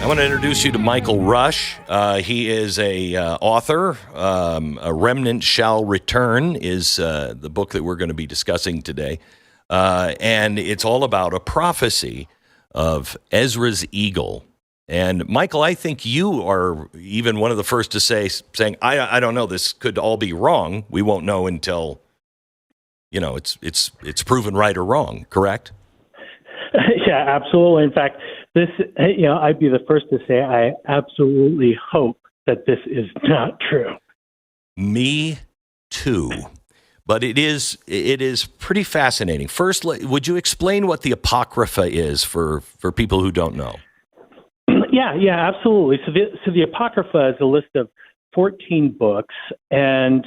I want to introduce you to Michael Rush. He is a author. A Remnant Shall Return is the book that we're going to be discussing today. And it's all about a prophecy of Ezra's eagle. And Michael, I think you are even one of the first to saying, I don't know, this could all be wrong. We won't know until, it's proven right or wrong, correct? Yeah, absolutely. In fact, this, I'd be the first to say I absolutely hope that this is not true. Me too. But it is pretty fascinating. First, would you explain what the apocrypha is for people who don't know? Yeah, absolutely. So the apocrypha is a list of 14 books, and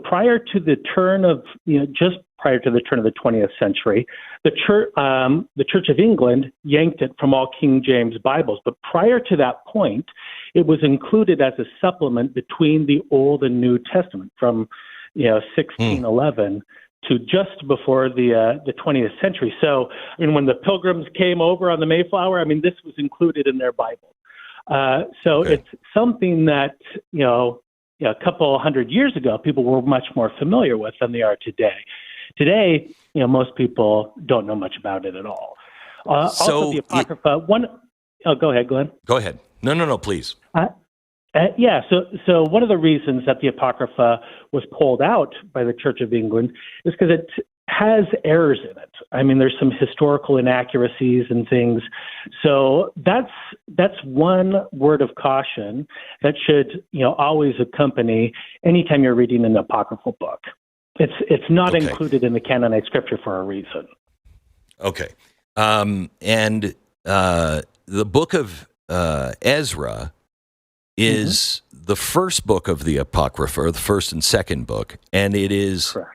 prior to the turn of just prior to the turn of the 20th century, the Church of England yanked it from all King James Bibles. But prior to that point, it was included as a supplement between the Old and New Testament from 1611 to just before the 20th century. So, when the Pilgrims came over on the Mayflower, this was included in their Bible. It's something that a couple hundred years ago, people were much more familiar with than they are today. Today, most people don't know much about it at all. Also, the Apocrypha. Go ahead, Glenn. Go ahead. No, please. So one of the reasons that the Apocrypha was pulled out by the Church of England is because it has errors in it. There's some historical inaccuracies and things. So that's one word of caution that should always accompany anytime you're reading an apocryphal book. It's not included in the canonized scripture for a reason. Okay. And the book of Ezra is the first book of the Apocrypha, or the first and second book, and it is correct.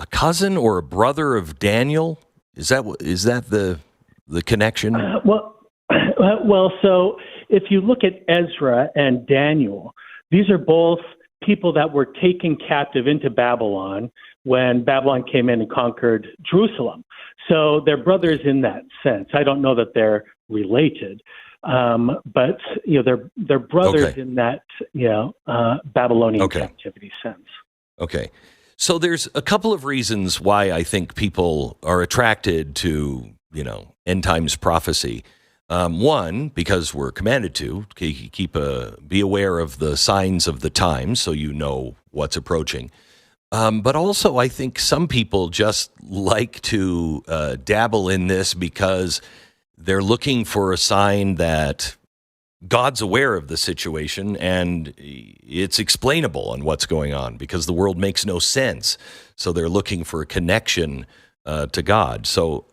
A cousin or a brother of Daniel. Is that the connection? Well, so if you look at Ezra and Daniel, these are both people that were taken captive into Babylon when Babylon came in and conquered Jerusalem. So they're brothers in that sense. I don't know that they're related. But they're brothers in that Babylonian captivity sense. Okay, so there's a couple of reasons why I think people are attracted to end times prophecy. One, because we're commanded to be aware of the signs of the times, so you know what's approaching. But also, I think some people just like to dabble in this because they're looking for a sign that God's aware of the situation and it's explainable on what's going on because the world makes no sense. So they're looking for a connection to God. So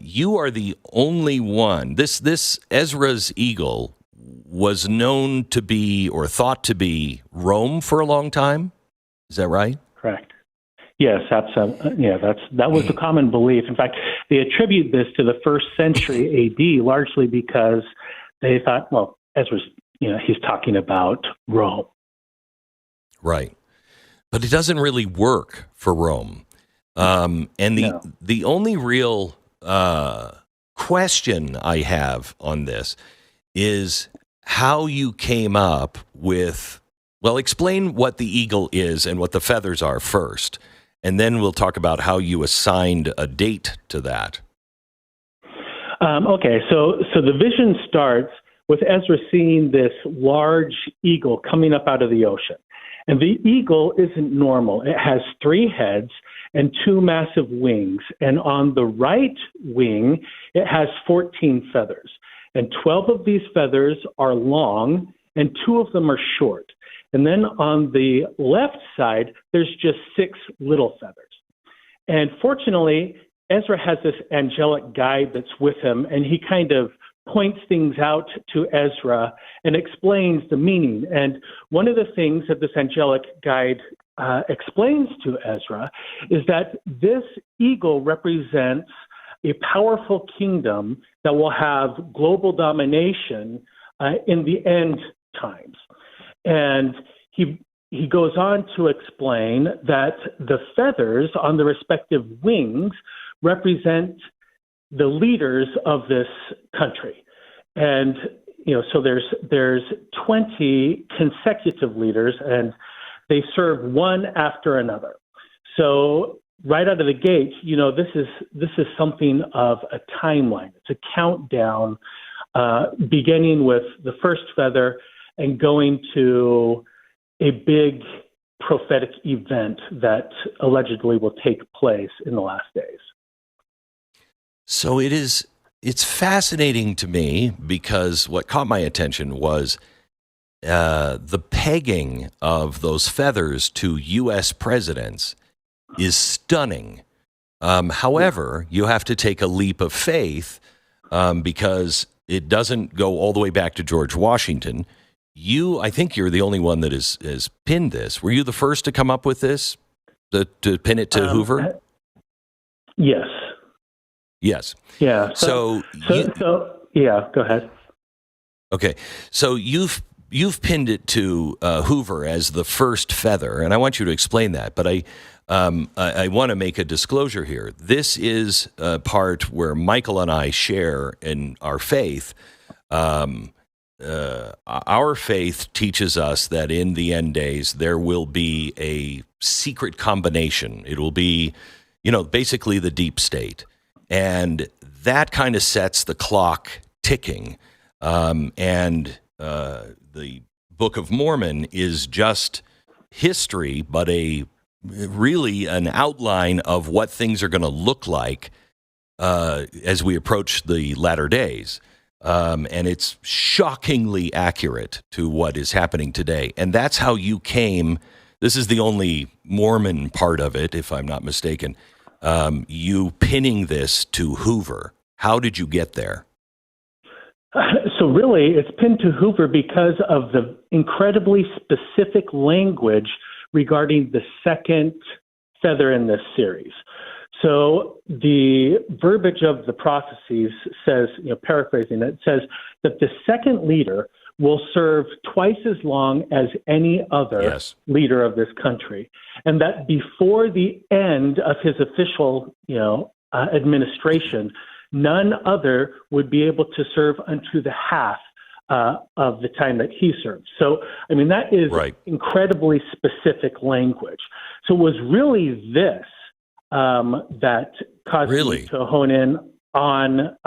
you are the only one. This Ezra's eagle was known to be or thought to be Rome for a long time. Is that right? Correct. Yes, that was the common belief. In fact, they attribute this to the first century AD largely because they thought, well, Ezra's, he's talking about Rome. Right. But it doesn't really work for Rome. And the only real question I have on this is how you came up with, explain what the eagle is and what the feathers are first. And then we'll talk about how you assigned a date to that. Okay, so the vision starts with Ezra seeing this large eagle coming up out of the ocean. And the eagle isn't normal. It has 3 heads and 2 massive wings. And on the right wing, it has 14 feathers. And 12 of these feathers are long, and 2 of them are short. And then on the left side, there's just 6 little feathers. And fortunately, Ezra has this angelic guide that's with him, and he kind of points things out to Ezra and explains the meaning. And one of the things that this angelic guide explains to Ezra is that this eagle represents a powerful kingdom that will have global domination in the end times. And he goes on to explain that the feathers on the respective wings represent the leaders of this country. And so there's 20 consecutive leaders, and they serve one after another. So right out of the gate, this is something of a timeline. It's a countdown, beginning with the first feather and going to a big prophetic event that allegedly will take place in the last days. So it's fascinating to me because what caught my attention was the pegging of those feathers to U.S. presidents is stunning. However, you have to take a leap of faith because it doesn't go all the way back to George Washington. I think you're the only one that has pinned this. Were you the first to come up with this, to pin it to Hoover? Yes. Yes. Yeah. So yeah, go ahead. Okay. So you've pinned it to Hoover as the first feather, and I want you to explain that. But I want to make a disclosure here. This is a part where Michael and I share in our faith. Our faith teaches us that in the end days there will be a secret combination. It will be, basically the deep state. And that kind of sets the clock ticking. And the Book of Mormon is just history, but really an outline of what things are going to look like as we approach the latter days. And it's shockingly accurate to what is happening today. And that's how you came. This is the only Mormon part of it, if I'm not mistaken. You pinning this to Hoover. How did you get there? So really, it's pinned to Hoover because of the incredibly specific language regarding the second feather in this series. So the verbiage of the prophecies says, paraphrasing it, says that the second leader will serve twice as long as any other leader of this country, and that before the end of his official, administration, none other would be able to serve unto the half of the time that he served. So, that is incredibly specific language. So it was really this that caused me to hone in on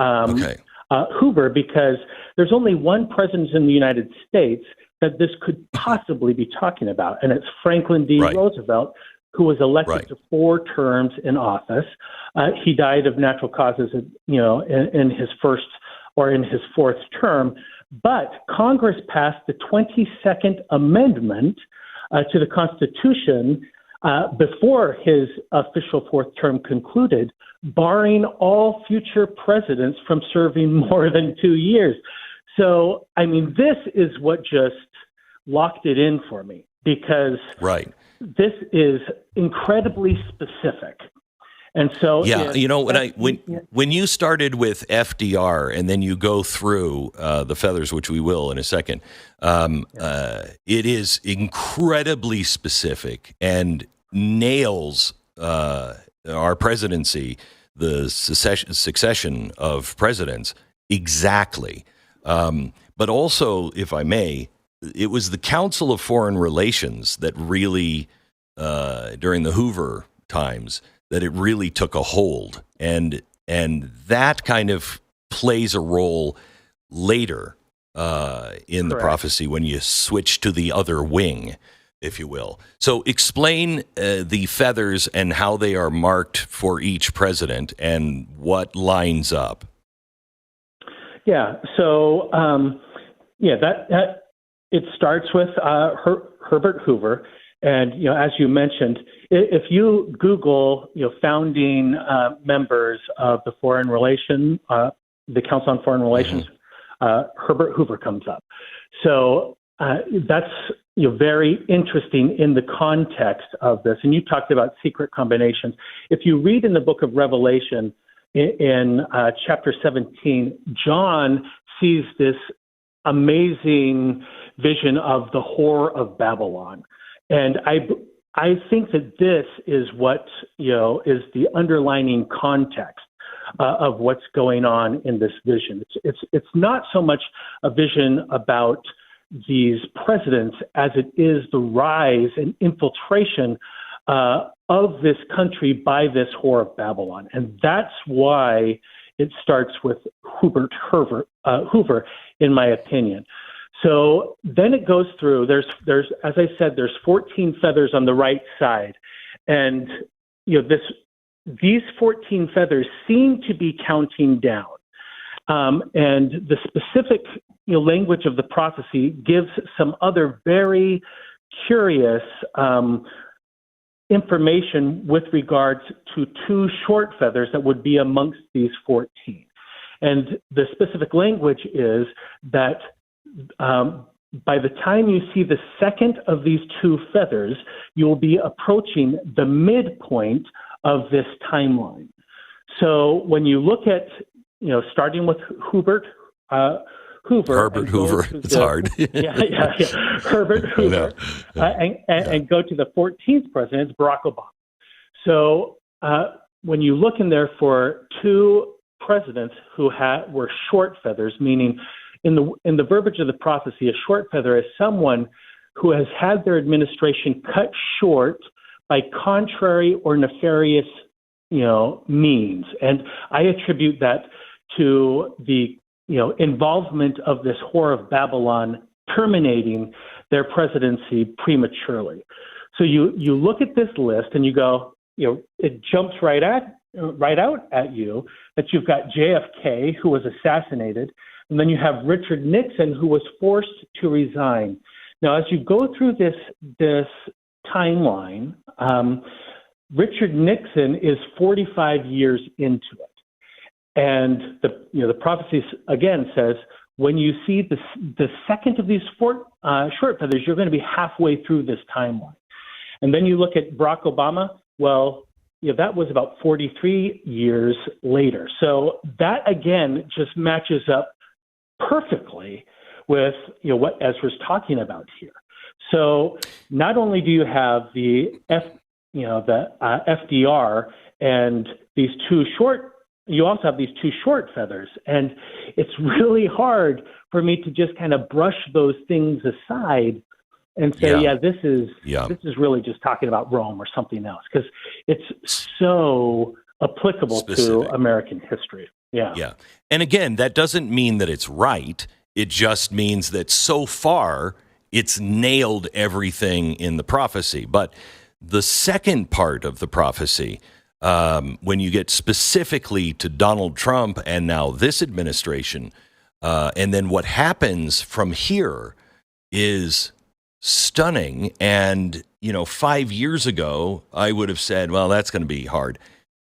Hoover, because there's only one president in the United States that this could possibly be talking about, and it's Franklin D. Roosevelt, who was elected to 4 terms in office. He died of natural causes, in his first or in his 4th term. But Congress passed the 22nd Amendment to the Constitution before his official 4th term concluded, barring all future presidents from serving more than 2 years. So, this is what just locked it in for me, because this is incredibly specific. And so, when you started with FDR and then you go through the feathers, which we will in a second, it is incredibly specific and nails our presidency, the succession of presidents exactly. But also, if I may, it was the Council of Foreign Relations that really, during the Hoover times, that it really took a hold, and that kind of plays a role later in the prophecy when you switch to the other wing, if you will. So explain the feathers and how they are marked for each president and what lines up. Yeah. So that it starts with Herbert Hoover. And, as you mentioned, if you Google, founding members of the the Council on Foreign Relations, Herbert Hoover comes up. So that's, very interesting in the context of this. And you talked about secret combinations. If you read in the book of Revelation in chapter 17, John sees this amazing vision of the whore of Babylon. And I think that this is what, is the underlining context of what's going on in this vision. It's not so much a vision about these presidents as it is the rise and infiltration of this country by this whore of Babylon. And that's why it starts with Herbert Hoover, in my opinion. So then it goes through, there's, as I said, there's 14 feathers on the right side. And, these 14 feathers seem to be counting down. And the specific language of the prophecy gives some other very curious information with regards to two short feathers that would be amongst these 14. And the specific language is that by the time you see the second of these two feathers, you will be approaching the midpoint of this timeline. So when you look at, starting with Herbert Hoover. It's hard. Herbert Hoover. And go to the 14th president, Barack Obama. So when you look in there for two presidents who were short feathers, meaning in the verbiage of the prophecy, a short feather is someone who has had their administration cut short by contrary or nefarious, means. And I attribute that to the involvement of this whore of Babylon terminating their presidency prematurely. So you look at this list and you go, it jumps right out at you that you've got JFK, who was assassinated, and then you have Richard Nixon, who was forced to resign. Now, as you go through this timeline, Richard Nixon is 45 years into it. And the prophecy again says, when you see the second of these short feathers, you're going to be halfway through this timeline. And then you look at Barack Obama. Well, that was about 43 years later. So that again just matches up perfectly with what Ezra's talking about here. So not only do you have the FDR and these two short. You also have these two short feathers, and it's really hard for me to just kind of brush those things aside and say, this is really just talking about Rome or something else, because it's so applicable to American history. Yeah. And again, that doesn't mean that it's right. It just means that so far it's nailed everything in the prophecy. But the second part of the prophecy, when you get specifically to Donald Trump and now this administration, and then what happens from here is stunning. And, 5 years ago, I would have said, well, that's going to be hard.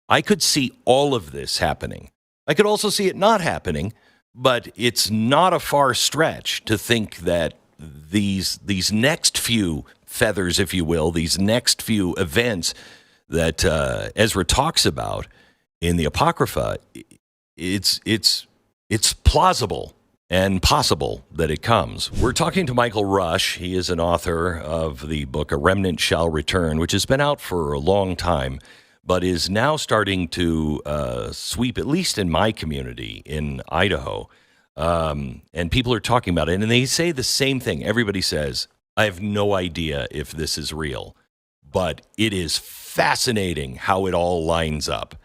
I could see all of this happening. I could also see it not happening, but it's not a far stretch to think that these next few feathers, if you will, these next few events that Ezra talks about in the Apocrypha, it's plausible and possible that it comes. We're talking to Michael Rush. He is an author of the book A Remnant Shall Return, which has been out for a long time, but is now starting to sweep, at least in my community in Idaho. And people are talking about it, and they say the same thing. Everybody says, I have no idea if this is real, but it is fascinating how it all lines up.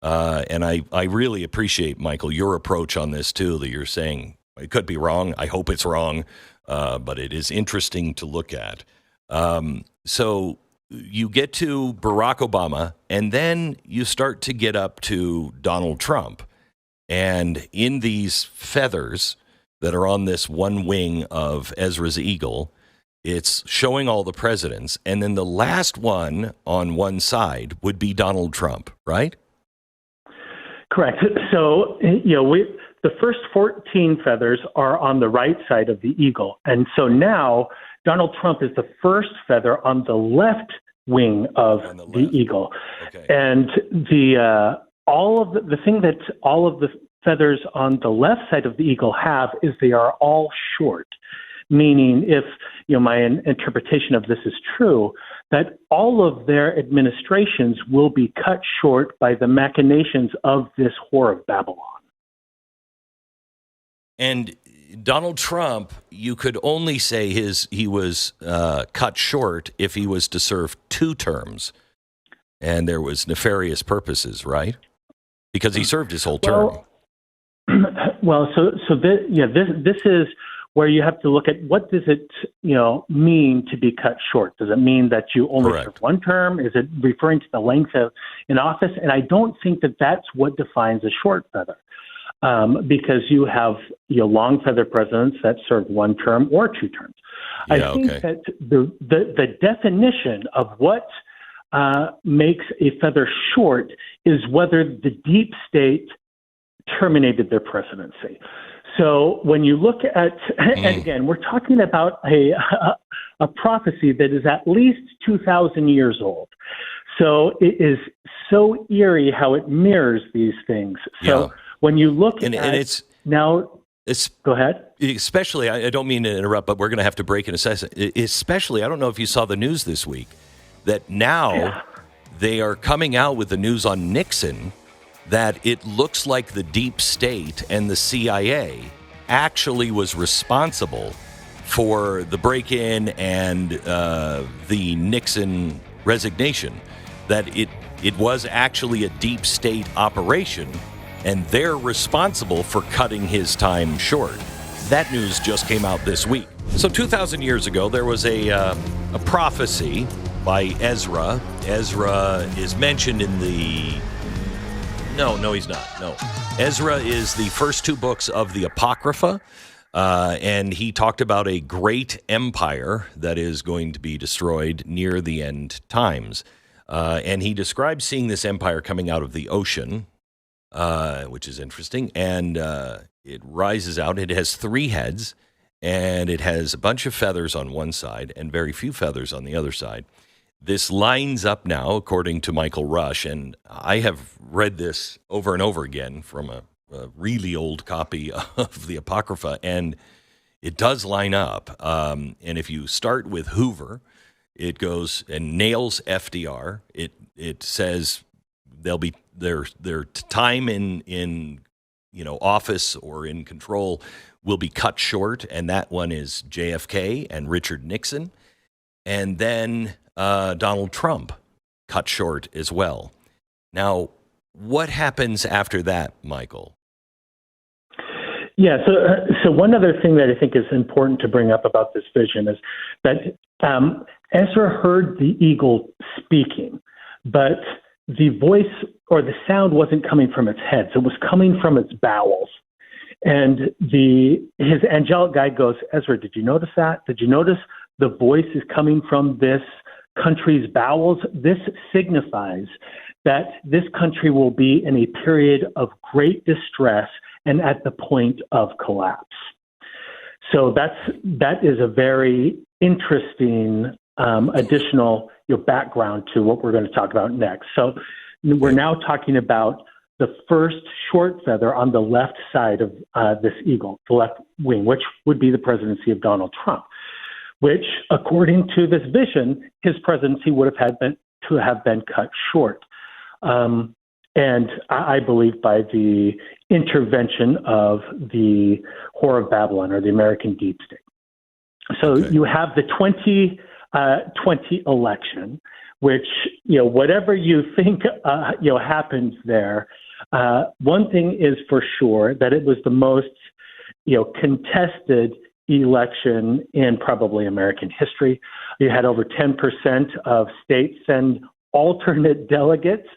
And I really appreciate, Michael, your approach on this, too, that you're saying it could be wrong. I hope it's wrong, but it is interesting to look at. So you get to Barack Obama, and then you start to get up to Donald Trump. And in these feathers that are on this one wing of Ezra's eagle, it's showing all the presidents. And then the last one on one side would be Donald Trump, right? Correct. So, the first 14 feathers are on the right side of the eagle. And so now Donald Trump is the first feather on the left wing of the eagle. Okay. And all of the thing that all of the feathers on the left side of the eagle have is they are all short, meaning if my interpretation of this is true, that all of their administrations will be cut short by the machinations of this whore of Babylon. And Donald Trump, you could only say he was cut short if he was to serve 2 terms, and there was nefarious purposes, right? Because he served his whole term. This is where you have to look at what does it mean to be cut short. Does it mean that you only serve 1 term? Is it referring to the length of in office? And I don't think that that's what defines a short feather. Because you have long feather presidents that serve 1 term or 2 terms. I think that the definition of what makes a feather short is whether the deep state terminated their presidency. So when you look at, and again, we're talking about a prophecy that is at least 2,000 years old. So it is so eerie how it mirrors these things. So when you look at it's now, go ahead. Especially, I don't mean to interrupt, but we're going to have to break in a second. Especially, I don't know if you saw the news this week, that now they are coming out with the news on Nixon that it looks like the deep state and the CIA actually was responsible for the break-in and the Nixon resignation, that it was actually a deep state operation, and they're responsible for cutting his time short. That news just came out this week. So 2,000 years ago, there was a prophecy by Ezra. Ezra is mentioned in the... No, he's not. No. Ezra is the first 2 books of the apocrypha, and he talked about a great empire that is going to be destroyed near the end times. And he describes seeing this empire coming out of the ocean, which is interesting, and it rises out. It has 3 heads, and it has a bunch of feathers on one side and very few feathers on the other side. This lines up now, according to Michael Rush, and I have read this over and over again from a really old copy of the Apocrypha, and it does line up. And if you start with Hoover, it goes and nails FDR. It says they'll be their time in office or in control will be cut short, and that one is JFK and Richard Nixon, and then Donald Trump cut short as well. Now, what happens after that, Michael? Yeah, so one other thing that I think is important to bring up about this vision is that Ezra heard the eagle speaking, but the voice or the sound wasn't coming from its head, so it was coming from its bowels. And his angelic guide goes, Ezra, did you notice that? Did you notice the voice is coming from this country's bowels? This signifies that this country will be in a period of great distress and at the point of collapse. So that is a very interesting additional background to what we're going to talk about next. So we're now talking about the first short feather on the left side of this eagle, the left wing, which would be the presidency of Donald Trump, which, according to this vision, his presidency would have been cut short. And I believe by the intervention of the Whore of Babylon or the American deep state. So you have the 2020 election, which, whatever you think, happens there, one thing is for sure that it was the most, contested election in probably American history. You had over 10% of states send alternate delegates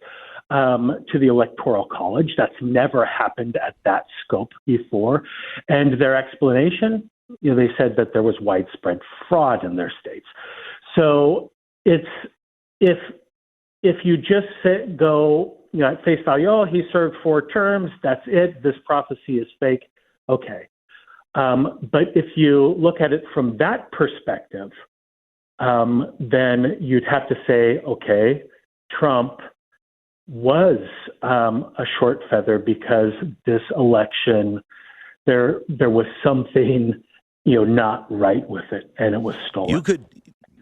to the Electoral College. That's never happened at that scope before. And their explanation, they said that there was widespread fraud in their states. So it's if you just go at face value, he served 4 terms, that's it, this prophecy is fake, okay. But if you look at it from that perspective, then you'd have to say, okay, Trump was a short feather because this election, there was something not right with it, and it was stolen.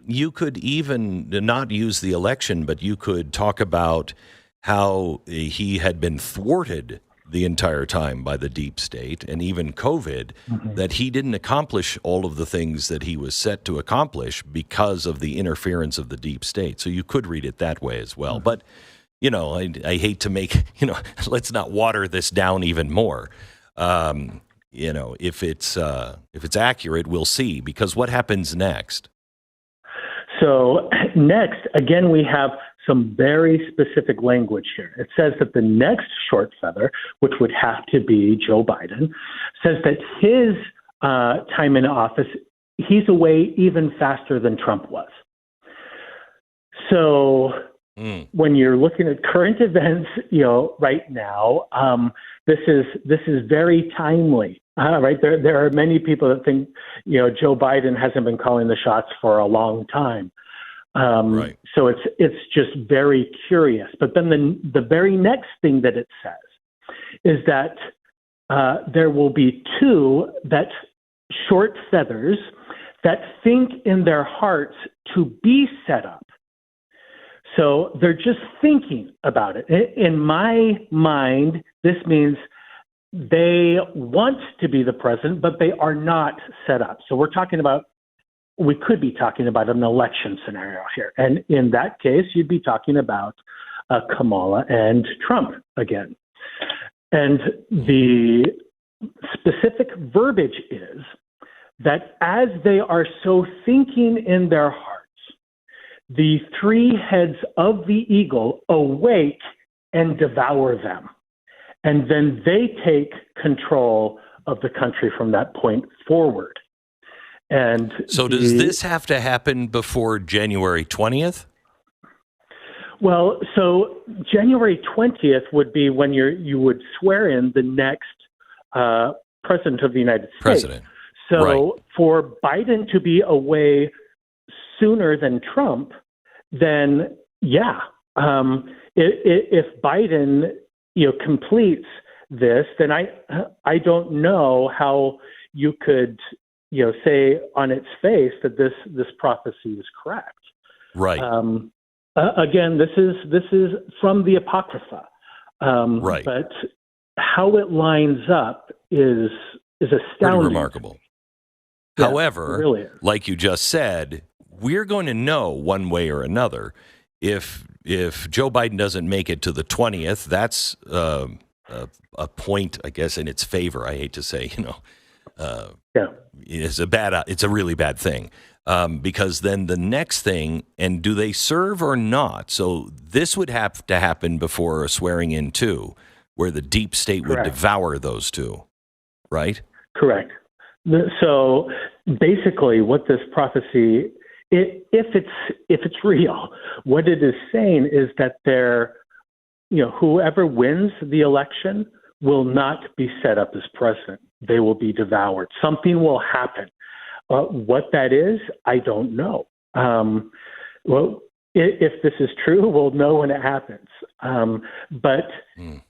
You could even not use the election, but you could talk about how he had been thwarted the entire time by the deep state, and even COVID, that he didn't accomplish all of the things that he was set to accomplish because of the interference of the deep state. So you could read it that way as well. But, I hate to make, let's not water this down even more. If it's accurate, we'll see, because what happens next? So next, again, we have some very specific language here. It says that the next short feather, which would have to be Joe Biden, says that his time in office, he's away even faster than Trump was. So when you're looking at current events, right now, this is very timely. Right there are many people that think Joe Biden hasn't been calling the shots for a long time. Right. So it's just very curious. But then the very next thing that it says is that there will be two that short feathers that think in their hearts to be set up. So they're just thinking about it. In my mind, this means they want to be the president, but they are not set up. So we could be talking about an election scenario here. And in that case, you'd be talking about Kamala and Trump again. And the specific verbiage is that as they are so thinking in their hearts, the three heads of the eagle awake and devour them. And then they take control of the country from that point forward. And so does this have to happen before January 20th? Well, so January 20th would be when you would swear in the next president of the United States. So right. For Biden to be away sooner than Trump, then yeah. If Biden completes this, then I don't know how you could say on its face that this prophecy is correct. Right. Again, this is from the apocrypha. Right. But how it lines up is astounding. Pretty remarkable. Yeah, however, it really is. Like you just said, we're going to know one way or another. If Joe Biden doesn't make it to the 20th, that's a point, I guess, in its favor. I hate to say, it's a really bad thing, because then the next thing, and do they serve or not? So this would have to happen before a swearing in too, where the deep state would devour those two, right? Correct. So basically, what this prophecy, if it's real, what it is saying is that whoever wins the election will not be set up as president. They will be devoured. Something will happen. What that is, I don't know. If this is true, we'll know when it happens. But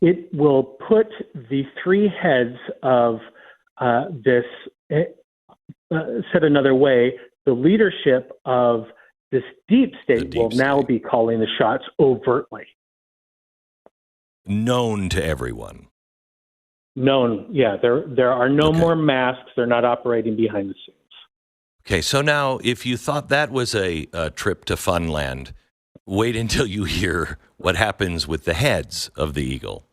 it will put the three heads of this, said another way, the leadership of this deep state will now be calling the shots overtly. Known to everyone. Known, yeah. There are no more masks. They're not operating behind the scenes. Okay, so now if you thought that was a trip to Funland, wait until you hear what happens with the heads of the eagle.